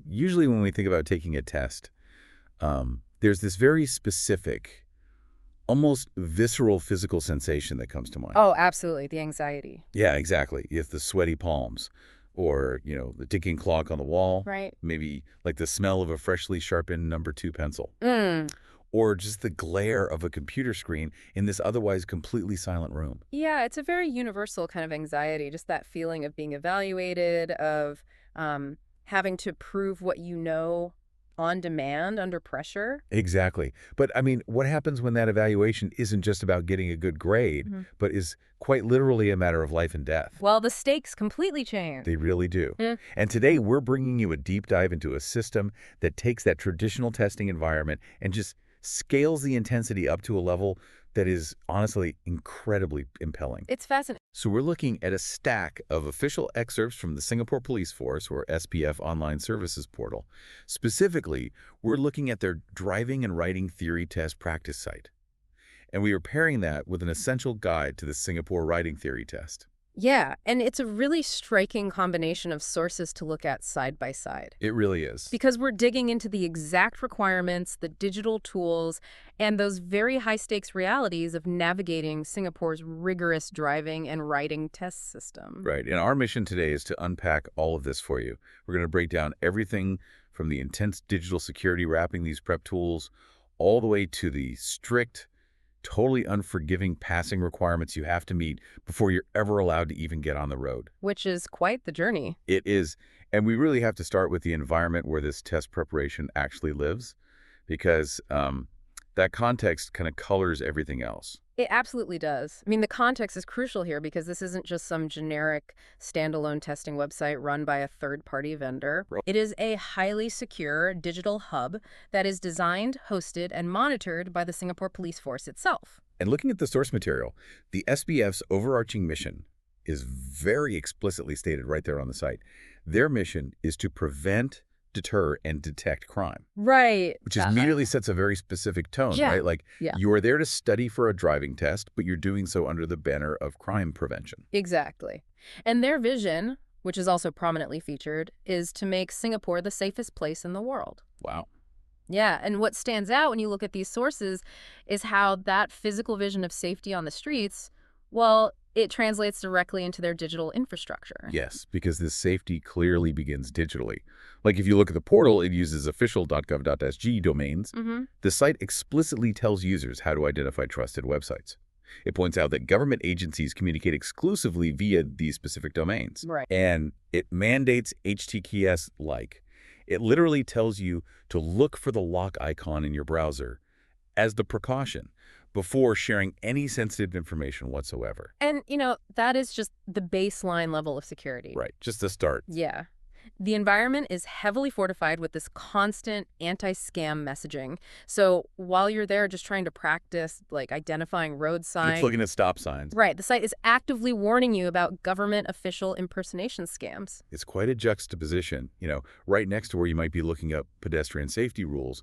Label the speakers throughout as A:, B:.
A: Usually when we think about taking a test, there's this very specific, almost visceral physical sensation that comes to mind.
B: Oh, absolutely. The anxiety.
A: Yeah, exactly. If the sweaty palms or, the ticking clock on the wall,
B: Right.
A: maybe like the smell of a freshly sharpened #2 pencil,
B: Mm.
A: or just the glare of a computer screen in this otherwise completely silent room.
B: Yeah, it's a very universal kind of anxiety, just that feeling of being evaluated, of having to prove what you know on demand under pressure.
A: Exactly. But I mean, what happens when that evaluation isn't just about getting a good grade,
B: Mhm.
A: but is quite literally a matter of life and death?
B: Well, the stakes completely change.
A: They really do.
B: Mm.
A: And today we're bringing you a deep dive into a system that takes that traditional testing environment and just scales the intensity up to a level that is honestly incredibly impelling.
B: It's fascinating.
A: So we're looking at a stack of official excerpts from the Singapore Police Force, or SPF Online Services portal. Specifically, we're looking at their driving and writing theory test practice site. And we are pairing that with an essential guide to the Singapore writing theory test.
B: Yeah, and it's a really striking combination of sources to look at side by side.
A: It really is.
B: Because we're digging into the exact requirements, the digital tools, and those very high-stakes realities of navigating Singapore's rigorous driving and writing test system.
A: Right. And our mission today is to unpack all of this for you. We're going to break down everything from the intense digital security wrapping these prep tools all the way to the strict, totally unforgiving passing requirements you have to meet before you're ever allowed to even get on the road.
B: Which is quite the journey.
A: It is. And we really have to start with the environment where this test preparation actually lives, because that context kind of colors everything else.
B: It absolutely does. I mean, the context is crucial here because this isn't just some generic standalone testing website run by a third-party vendor.
A: Right.
B: It is a highly secure digital hub that is designed, hosted, and monitored by the Singapore Police Force itself.
A: And looking at the source material, the SBF's overarching mission is very explicitly stated right there on the site. Their mission is to prevent, deter, and detect crime.
B: Right.
A: Which immediately sets a very specific tone,
B: Yeah.
A: right? Like,
B: Yeah.
A: you are there to study for a driving test, but you're doing so under the banner of crime prevention.
B: Exactly. And their vision, which is also prominently featured, is to make Singapore the safest place in the world.
A: Wow.
B: Yeah, and what stands out when you look at these sources is how that physical vision of safety on the streets, well, it translates directly into their digital infrastructure.
A: Yes, because this safety clearly begins digitally. Like, if you look at the portal, it uses official.gov.sg domains.
B: Mm-hmm.
A: The site explicitly tells users how to identify trusted websites. It points out that government agencies communicate exclusively via these specific domains.
B: Right.
A: And it mandates HTTPS-like. It literally tells you to look for the lock icon in your browser as the precaution before sharing any sensitive information whatsoever.
B: And, that is just the baseline level of security.
A: Right, just the start.
B: Yeah. The environment is heavily fortified with this constant anti-scam messaging. So while you're there just trying to practice, like, identifying road signs.
A: It's looking at stop signs.
B: Right. The site is actively warning you about government official impersonation scams.
A: It's quite a juxtaposition. Right next to where you might be looking up pedestrian safety rules,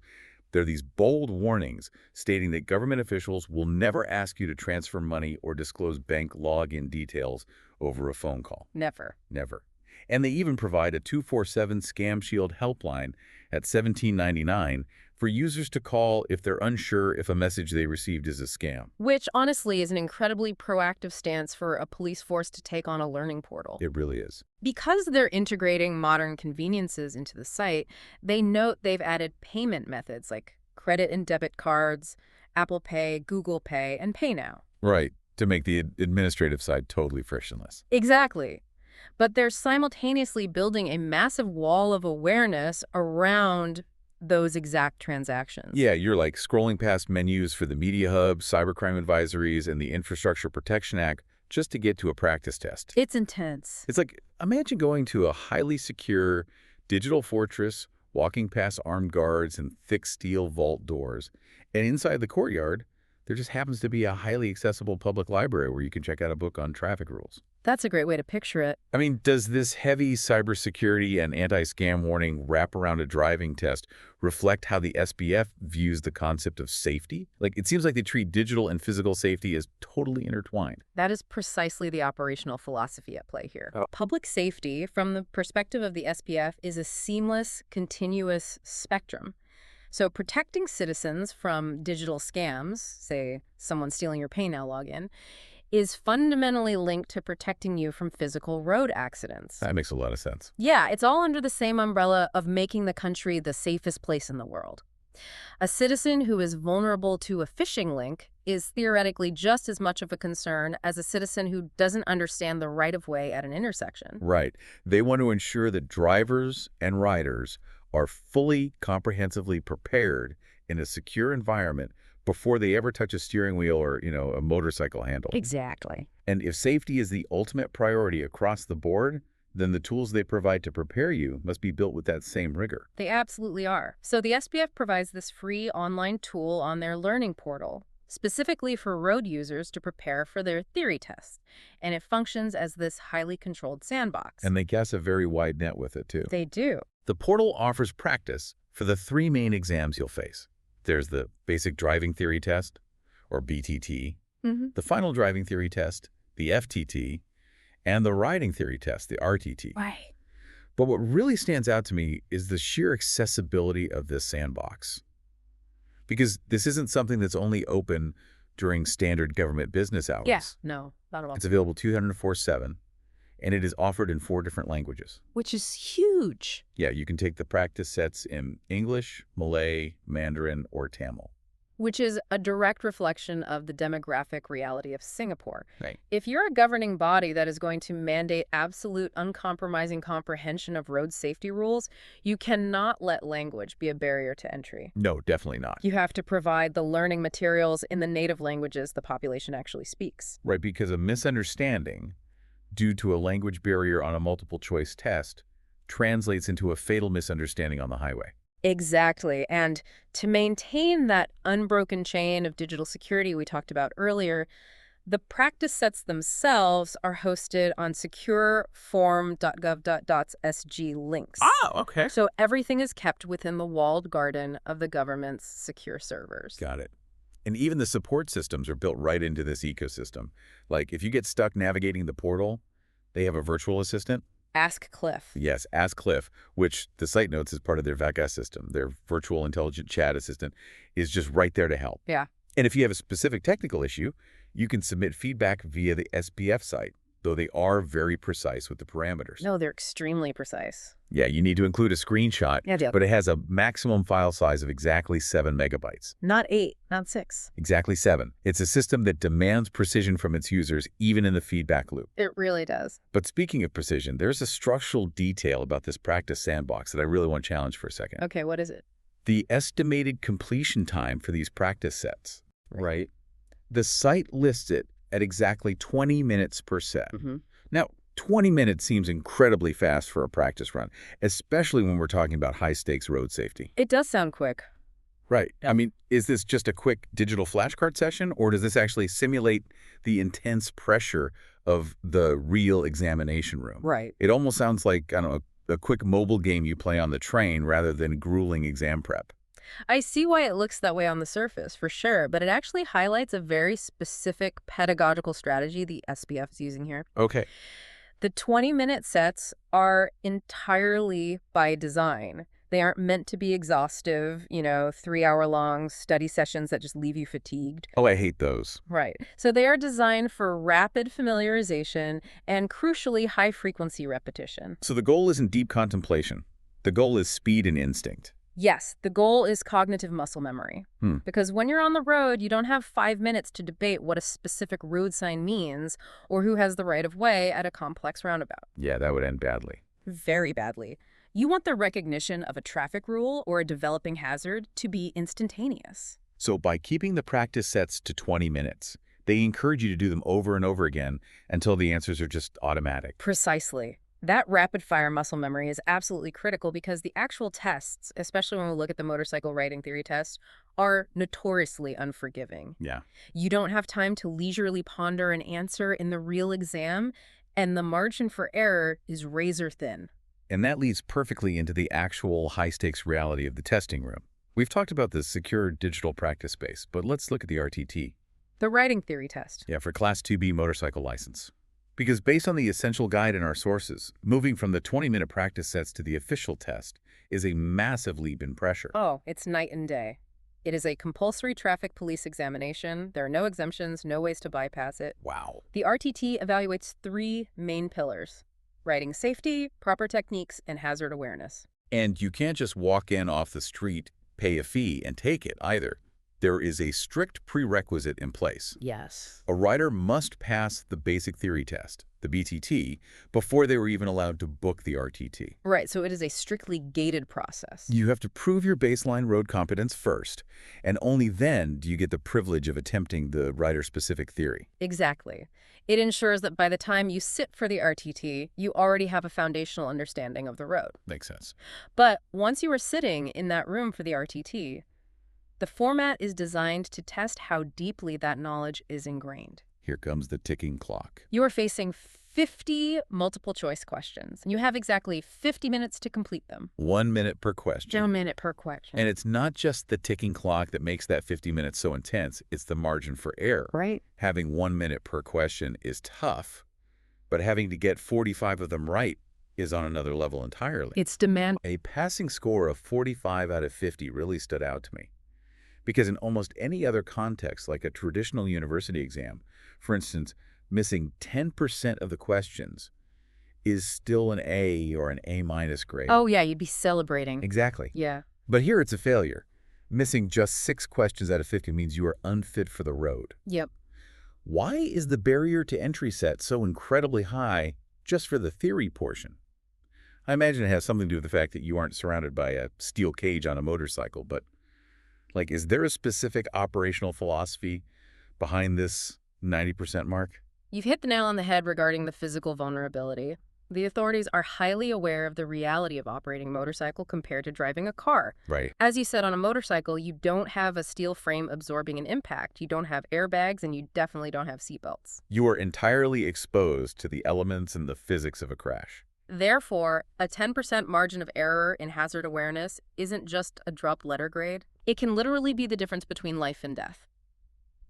A: there are these bold warnings stating that government officials will never ask you to transfer money or disclose bank login details over a phone call.
B: Never.
A: Never. And they even provide a 247 Scam Shield helpline at $17.99 for users to call if they're unsure if a message they received is a scam.
B: Which, honestly, is an incredibly proactive stance for a police force to take on a learning portal.
A: It really is.
B: Because they're integrating modern conveniences into the site, they note they've added payment methods like credit and debit cards, Apple Pay, Google Pay, and Pay Now.
A: Right, to make the administrative side totally frictionless.
B: Exactly. But they're simultaneously building a massive wall of awareness around those exact transactions.
A: Yeah, you're like scrolling past menus for the Media Hub, cybercrime advisories, and the Infrastructure Protection Act just to get to a practice test.
B: It's intense.
A: It's like, imagine going to a highly secure digital fortress, walking past armed guards and thick steel vault doors, and inside the courtyard, there just happens to be a highly accessible public library where you can check out a book on traffic rules.
B: That's a great way to picture it.
A: I mean, does this heavy cybersecurity and anti-scam warning wrap around a driving test reflect how the SPF views the concept of safety? Like, it seems like they treat digital and physical safety as totally intertwined.
B: That is precisely the operational philosophy at play here. Public safety, from the perspective of the SPF, is a seamless, continuous spectrum. So protecting citizens from digital scams, say someone stealing your PayNow login, is fundamentally linked to protecting you from physical road accidents.
A: That makes a lot of sense.
B: Yeah, it's all under the same umbrella of making the country the safest place in the world. A citizen who is vulnerable to a phishing link is theoretically just as much of a concern as a citizen who doesn't understand the right-of-way at an intersection.
A: Right. They want to ensure that drivers and riders are fully, comprehensively prepared in a secure environment before they ever touch a steering wheel or, a motorcycle handle.
B: Exactly.
A: And if safety is the ultimate priority across the board, then the tools they provide to prepare you must be built with that same rigor.
B: They absolutely are. So the SPF provides this free online tool on their learning portal, specifically for road users to prepare for their theory tests. And it functions as this highly controlled sandbox.
A: And they cast a very wide net with it, too.
B: They do.
A: The portal offers practice for the 3 main exams you'll face. There's the Basic Driving Theory Test, or BTT, the Final Driving Theory Test, the FTT, and the Riding Theory Test, the RTT.
B: Right.
A: But what really stands out to me is the sheer accessibility of this sandbox. Because this isn't something that's only open during standard government business hours.
B: Yeah, no, not at all.
A: It's available 204/7, and it is offered in 4 different languages.
B: Which is huge.
A: Yeah, you can take the practice sets in English, Malay, Mandarin, or Tamil.
B: Which is a direct reflection of the demographic reality of Singapore.
A: Right.
B: If you're a governing body that is going to mandate absolute uncompromising comprehension of road safety rules, you cannot let language be a barrier to entry.
A: No, definitely not.
B: You have to provide the learning materials in the native languages the population actually speaks.
A: Right, because a misunderstanding due to a language barrier on a multiple choice test translates into a fatal misunderstanding on the highway.
B: Exactly. And to maintain that unbroken chain of digital security we talked about earlier, the practice sets themselves are hosted on secureform.gov.sg links.
A: Oh, okay.
B: So everything is kept within the walled garden of the government's secure servers.
A: Got it. And even the support systems are built right into this ecosystem. Like, if you get stuck navigating the portal, they have a virtual assistant.
B: Ask Cliff.
A: Yes, Ask Cliff, which the site notes is part of their VACA system. Their virtual intelligent chat assistant is just right there to help.
B: Yeah.
A: And if you have a specific technical issue, you can submit feedback via the SPF site, though they are very precise with the parameters.
B: No, they're extremely precise.
A: Yeah, you need to include a screenshot, but it has a maximum file size of exactly 7 megabytes.
B: Not 8, not 6.
A: Exactly 7. It's a system that demands precision from its users, even in the feedback loop.
B: It really does.
A: But speaking of precision, there's a structural detail about this practice sandbox that I really want to challenge for a second.
B: Okay, what is it?
A: The estimated completion time for these practice sets, right? The site lists it at exactly 20 minutes per set. Now, 20 minutes seems incredibly fast for a practice run, especially when we're talking about high-stakes road safety.
B: It does sound quick.
A: Right. I mean, is this just a quick digital flashcard session, or does this actually simulate the intense pressure of the real examination room?
B: Right.
A: It almost sounds like, I don't know, a quick mobile game you play on the train rather than grueling exam prep.
B: I see why it looks that way on the surface, for sure, but it actually highlights a very specific pedagogical strategy the SPF is using here.
A: Okay.
B: The 20-minute sets are entirely by design. They aren't meant to be exhaustive, 3-hour-long study sessions that just leave you fatigued.
A: Oh, I hate those.
B: Right. So they are designed for rapid familiarization and, crucially, high-frequency repetition.
A: So the goal isn't deep contemplation. The goal is speed and instinct.
B: Yes, the goal is cognitive muscle memory. Because when you're on the road, you don't have 5 minutes to debate what a specific road sign means or who has the right of way at a complex roundabout.
A: Yeah, that would end badly.
B: Very badly. You want the recognition of a traffic rule or a developing hazard to be instantaneous.
A: So by keeping the practice sets to 20 minutes, they encourage you to do them over and over again until the answers are just automatic.
B: Precisely. That rapid-fire muscle memory is absolutely critical because the actual tests, especially when we look at the motorcycle riding theory test, are notoriously unforgiving.
A: Yeah.
B: You don't have time to leisurely ponder an answer in the real exam, and the margin for error is razor thin.
A: And that leads perfectly into the actual high-stakes reality of the testing room. We've talked about the secure digital practice space, but let's look at the RTT.
B: The riding theory test.
A: Yeah, for Class 2B motorcycle license. Because based on the essential guide in our sources, moving from the 20-minute practice sets to the official test is a massive leap in pressure.
B: Oh, it's night and day. It is a compulsory traffic police examination. There are no exemptions, no ways to bypass it.
A: Wow.
B: The RTT evaluates 3 main pillars: riding safety, proper techniques, and hazard awareness.
A: And you can't just walk in off the street, pay a fee, and take it either. There is a strict prerequisite in place.
B: Yes.
A: A rider must pass the basic theory test, the BTT, before they were even allowed to book the RTT.
B: Right, so it is a strictly gated process.
A: You have to prove your baseline road competence first, and only then do you get the privilege of attempting the rider-specific theory.
B: Exactly. It ensures that by the time you sit for the RTT, you already have a foundational understanding of the road.
A: Makes sense.
B: But once you are sitting in that room for the RTT, the format is designed to test how deeply that knowledge is ingrained.
A: Here comes the ticking clock.
B: You are facing 50 multiple-choice questions, and you have exactly 50 minutes to complete them.
A: 1 minute per question.
B: 1 minute per question.
A: And it's not just the ticking clock that makes that 50 minutes so intense, it's the margin for error.
B: Right.
A: Having 1 minute per question is tough, but having to get 45 of them right is on another level entirely.
B: It's demand.
A: A passing score of 45 out of 50 really stood out to me. Because in almost any other context, like a traditional university exam, for instance, missing 10% of the questions is still an A or an A- grade.
B: Oh, yeah, you'd be celebrating.
A: Exactly.
B: Yeah.
A: But here it's a failure. Missing just 6 questions out of 50 means you are unfit for the road.
B: Yep.
A: Why is the barrier to entry set so incredibly high just for the theory portion? I imagine it has something to do with the fact that you aren't surrounded by a steel cage on a motorcycle, but is there a specific operational philosophy behind this 90% mark?
B: You've hit the nail on the head regarding the physical vulnerability. The authorities are highly aware of the reality of operating a motorcycle compared to driving a car.
A: Right.
B: As you said, on a motorcycle, you don't have a steel frame absorbing an impact. You don't have airbags, and you definitely don't have seatbelts.
A: You are entirely exposed to the elements and the physics of a crash.
B: Therefore, a 10% margin of error in hazard awareness isn't just a dropped letter grade. It can literally be the difference between life and death.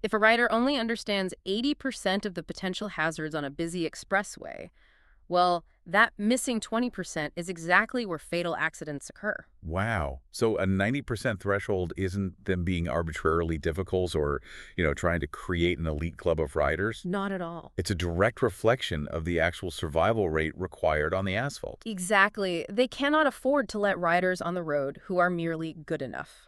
B: If a rider only understands 80% of the potential hazards on a busy expressway, well, that missing 20% is exactly where fatal accidents occur.
A: Wow. So a 90% threshold isn't them being arbitrarily difficult or, trying to create an elite club of riders?
B: Not at all.
A: It's a direct reflection of the actual survival rate required on the asphalt.
B: Exactly. They cannot afford to let riders on the road who are merely good enough.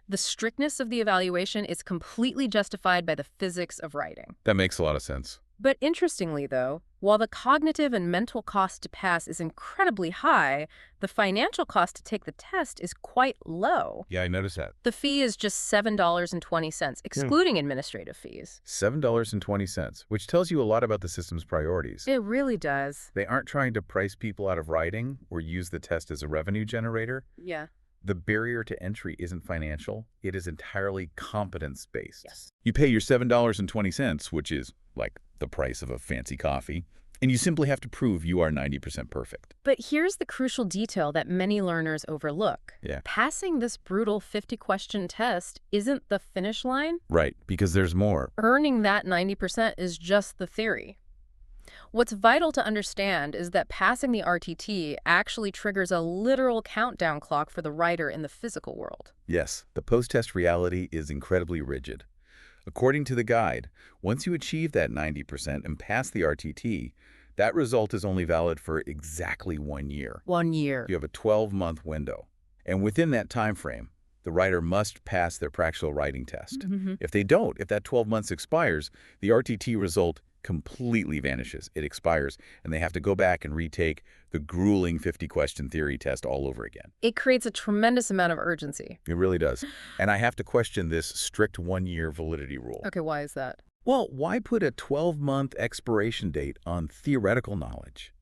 B: The strictness of the evaluation is completely justified by the physics of riding.
A: That makes a lot of sense.
B: But interestingly, though, while the cognitive and mental cost to pass is incredibly high, the financial cost to take the test is quite low.
A: Yeah, I noticed that.
B: The fee is just $7.20, excluding administrative fees.
A: $7.20, which tells you a lot about the system's priorities.
B: It really does.
A: They aren't trying to price people out of riding or use the test as a revenue generator.
B: Yeah.
A: The barrier to entry isn't financial. It is entirely competence-based.
B: Yes.
A: You pay your $7.20, which is like the price of a fancy coffee, and you simply have to prove you are 90% perfect.
B: But here's the crucial detail that many learners overlook.
A: Yeah.
B: Passing this brutal 50-question test isn't the finish line.
A: Right, because there's more.
B: Earning that 90% is just the theory. What's vital to understand is that passing the RTT actually triggers a literal countdown clock for the rider in the physical world.
A: Yes, the post-test reality is incredibly rigid. According to the guide, once you achieve that 90% and pass the RTT, that result is only valid for exactly 1 year.
B: 1 year.
A: You have a 12-month window. And within that time frame, the rider must pass their practical riding test. If they don't, if that 12 months expires, the RTT result completely vanishes. It expires, and they have to go back and retake the grueling 50-question theory test all over again.
B: It creates a tremendous amount of urgency.
A: It really does. And I have to question this strict 1-year validity rule.
B: Okay, why is that?
A: Well, why put a 12-month expiration date on theoretical knowledge?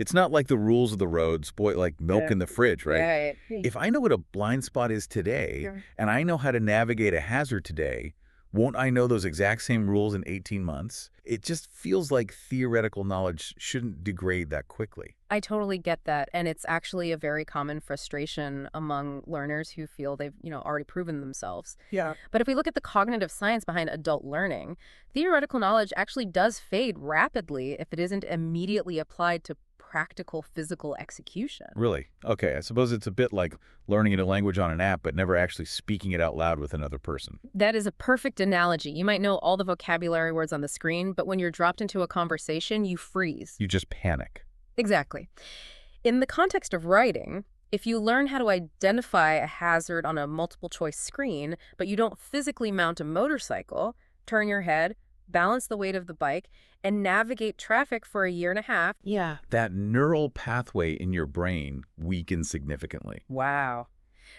A: It's not like the rules of the road spoil like milk
B: Yeah.
A: in the fridge, right?
B: Right.
A: If I know what a blind spot is today,
B: Sure.
A: and I know how to navigate a hazard today, won't I know those exact same rules in 18 months? It just feels like theoretical knowledge shouldn't degrade that quickly.
B: I totally get that, and it's actually a very common frustration among learners who feel they've, already proven themselves.
A: Yeah.
B: But if we look at the cognitive science behind adult learning, theoretical knowledge actually does fade rapidly if it isn't immediately applied to practical physical execution.
A: Really? Okay, I suppose it's a bit like learning a new language on an app, but never actually speaking it out loud with another person.
B: That is a perfect analogy. You might know all the vocabulary words on the screen, but when you're dropped into a conversation, you freeze.
A: You just panic.
B: Exactly. In the context of writing, if you learn how to identify a hazard on a multiple choice screen, but you don't physically mount a motorcycle, turn your head, balance the weight of the bike, and navigate traffic for a year and a half. Yeah.
A: That neural pathway in your brain weakens significantly.
B: Wow.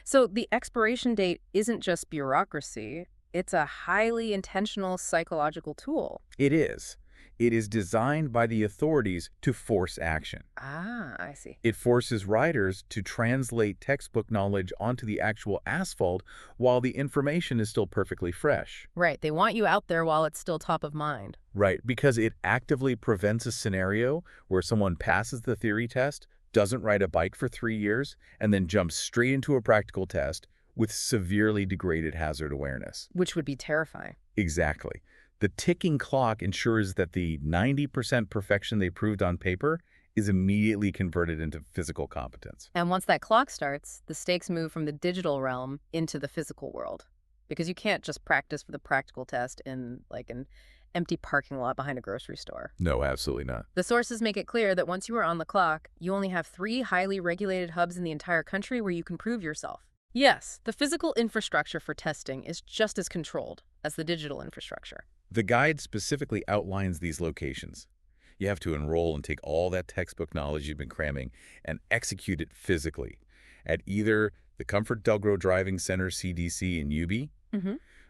B: So the expiration date isn't just bureaucracy. It's a highly intentional psychological tool.
A: It is. It is designed by the authorities to force action.
B: Ah, I see.
A: It forces riders to translate textbook knowledge onto the actual asphalt while the information is still perfectly fresh.
B: Right. They want you out there while it's still top of mind.
A: Right, because it actively prevents a scenario where someone passes the theory test, doesn't ride a bike for 3 years, and then jumps straight into a practical test with severely degraded hazard awareness.
B: Which would be terrifying.
A: Exactly. The ticking clock ensures that the 90% perfection they proved on paper is immediately converted into physical competence.
B: And once that clock starts, the stakes move from the digital realm into the physical world. Because you can't just practice for the practical test in, like, an empty parking lot behind a grocery store.
A: No, absolutely not.
B: The sources make it clear that once you are on the clock, you only have 3 highly regulated hubs in the entire country where you can prove yourself. Yes, the physical infrastructure for testing is just as controlled as the digital infrastructure.
A: The guide specifically outlines these locations. You have to enroll and take all that textbook knowledge you've been cramming and execute it physically at either the Comfort Delgro Driving Center CDC in UB,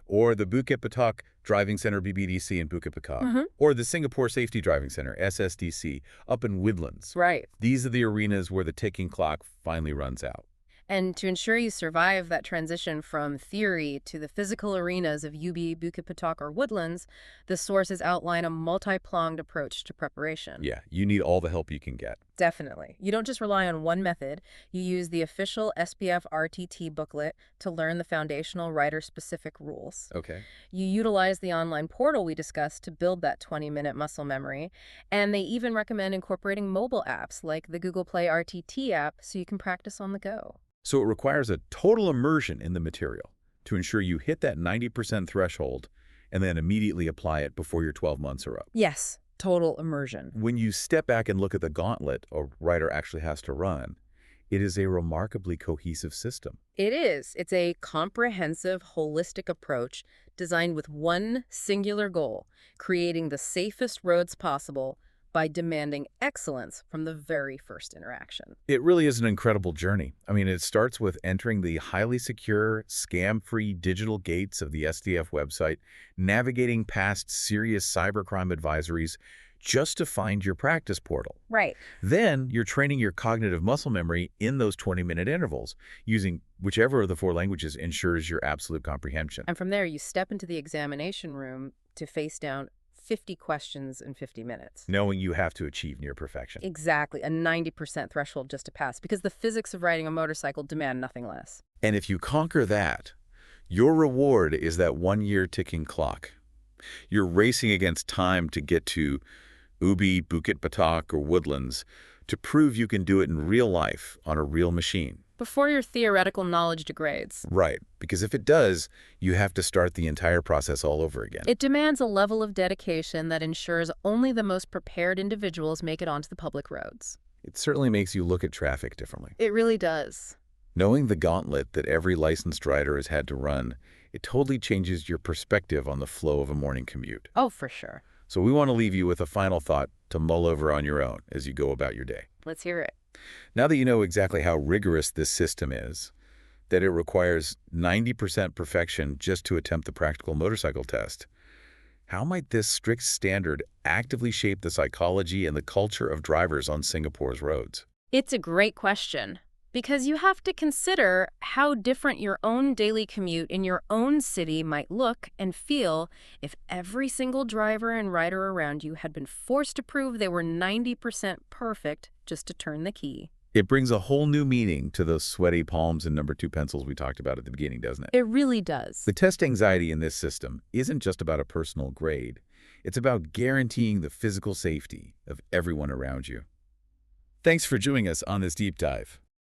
A: or the Bukit Batok Driving Center BBDC in Bukit Batok, or the Singapore Safety Driving Center SSDC up in Woodlands.
B: Right.
A: These are the arenas where the ticking clock finally runs out.
B: And to ensure you survive that transition from theory to the physical arenas of UB, Bukit Batok, or Woodlands, the sources outline a multi-pronged approach to preparation.
A: Yeah, you need all the help you can get.
B: Definitely. You don't just rely on one method. You use the official SPF RTT booklet to learn the foundational rider-specific rules.
A: Okay.
B: You utilize the online portal we discussed to build that 20-minute muscle memory, and they even recommend incorporating mobile apps like the Google Play RTT app so you can practice on the go.
A: So it requires a total immersion in the material to ensure you hit that 90% threshold and then immediately apply it before your 12 months are up.
B: Yes, total immersion.
A: When you step back and look at the gauntlet a rider actually has to run, it is a remarkably cohesive system.
B: It is. It's a comprehensive, holistic approach designed with one singular goal, creating the safest roads possible by demanding excellence from the very first interaction.
A: It really is an incredible journey. I mean, it starts with entering the highly secure, scam-free digital gates of the SDF website, navigating past serious cybercrime advisories just to find your practice portal.
B: Right.
A: Then you're training your cognitive muscle memory in those 20-minute intervals, using whichever of the 4 languages ensures your absolute comprehension.
B: And from there, you step into the examination room to face down 50 questions in 50 minutes.
A: Knowing you have to achieve near perfection.
B: Exactly, a 90% threshold just to pass, because the physics of riding a motorcycle demand nothing less.
A: And if you conquer that, your reward is that 1-year ticking clock. You're racing against time to get to Ubi, Bukit Batok, or Woodlands to prove you can do it in real life on a real machine.
B: Before your theoretical knowledge degrades.
A: Right, because if it does, you have to start the entire process all over again.
B: It demands a level of dedication that ensures only the most prepared individuals make it onto the public roads.
A: It certainly makes you look at traffic differently.
B: It really does.
A: Knowing the gauntlet that every licensed rider has had to run, it totally changes your perspective on the flow of a morning commute.
B: Oh, for sure.
A: So we want to leave you with a final thought to mull over on your own as you go about your day.
B: Let's hear it.
A: Now that you know exactly how rigorous this system is, that it requires 90% perfection just to attempt the practical motorcycle test, How might this strict standard actively shape the psychology and the culture of drivers on Singapore's roads?
B: It's a great question because you have to consider how different your own daily commute in your own city might look and feel if every single driver and rider around you had been forced to prove they were 90% perfect just to turn the key.
A: It brings a whole new meaning to those sweaty palms and number 2 pencils we talked about at the beginning, doesn't it?
B: It really does.
A: The test anxiety in this system isn't just about a personal grade. It's about guaranteeing the physical safety of everyone around you. Thanks for joining us on this deep dive.